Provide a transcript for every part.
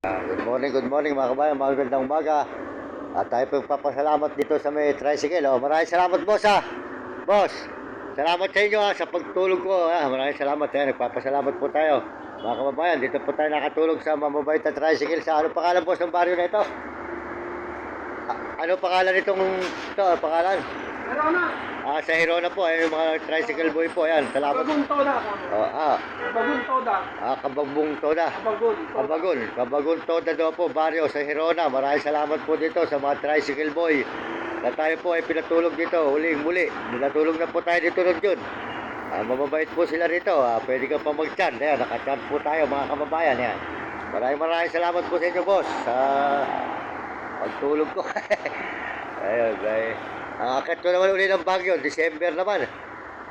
Good morning mga kabayan, magandang umaga. At tayo po papasalamat dito sa may tricycle. Maraming salamat boss ha. Boss, salamat sa inyo sa pagtulog ko. Maraming salamat. Nagpapasalamat po tayo. Mga kababayan, dito po tayo nakatulog sa mamabait na tricycle sa ano pangalan boss ng baryo na ito? Ano pangalan nitong ito? Pangalan? Hirona. Sa Hirona po, yung mga tricycle boy po. Ayan, salamat. Kabagong Toda. Kabagong Toda. Kabagong Toda. Kabagong Toda daw po, baryo sa Hirona. Maraming salamat po dito sa mga tricycle boy na tayo po ay pinatulog dito. Huling-muli, pinatulog na po tayo dito nun yun. Mababait po sila dito. Pwede ka pa mag-chan. Ayan, naka-chan po tayo mga kababayan. Ayan. Maraming salamat po sa inyo boss sa pagtulog ko. Ayun, guys. Akit ko naman uli ng Baguio, December naman.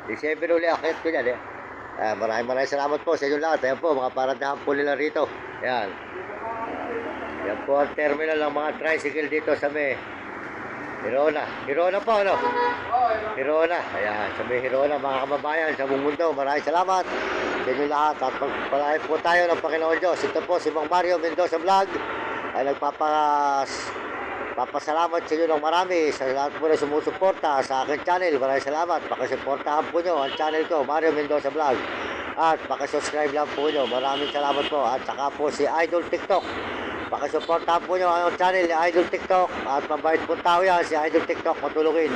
December uli akit ko yan. Maraming salamat po sa inyo lahat. Ayan po, mga paradahan po nila rito. Ayan. Yan po ang terminal ng mga tricycle dito sa may Hirona. Hirona po, ano? Hirona. Ayan, sa may Hirona, mga kababayan, sa buong mundo. Maraming salamat sa inyo lahat. At pagpalain po tayo ng Panginoon Diyos. Ito po si Mang Mario Mendoza Vlog ay papasalamat sa inyo ng marami sa lahat po na sumusuporta sa aking channel. Maraming salamat. Pakisuportahan po nyo ang channel ko, Mario Mendoza Vlog. At pakisubscribe lang po nyo. Maraming salamat po. At saka po si Idol TikTok. Pakisuportahan po nyo ang channel ni Idol TikTok. At mabait po tao yan si Idol TikTok. Matulungin.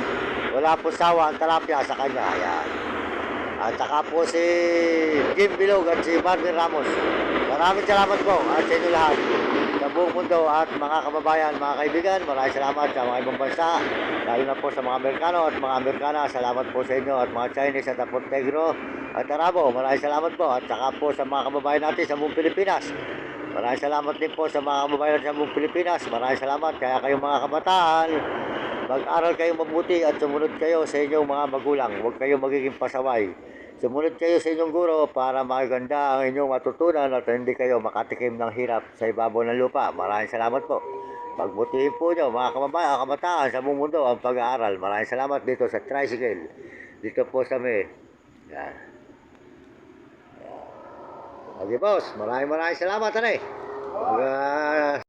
Wala po sawa ang talapya sa kanya. Ayan. At saka po si Jim Bilog at si Marvin Ramos. Maraming salamat po at sa inyo lahat sa buong mundo at mga kababayan, mga kaibigan. Maraming salamat sa mga ibang bansa, lalo na po sa mga Amerikano at mga Amerikana. Salamat po sa inyo at mga Chinese at Montenegro at Arabo. Maraming salamat po at saka po sa mga kababayan natin sa buong Pilipinas. Maraming salamat din po sa mga kababayan natin sa buong Pilipinas. Maraming salamat. Kaya kayong mga kabataan, mag-aral kayong mabuti at sumunod kayo sa inyong mga magulang. Huwag kayong magiging pasaway. Sumunod kayo sa inyong guro para maganda ang inyong matutunan at hindi kayo makatikim ng hirap sa ibabaw ng lupa. Maraming salamat po. Pagbutihin po nyo mga kababayan, kabataan sa buong mundo ang pag-aaral. Maraming salamat dito sa tricycle. Dito po sa may. Yan. Okay boss, maraming salamat.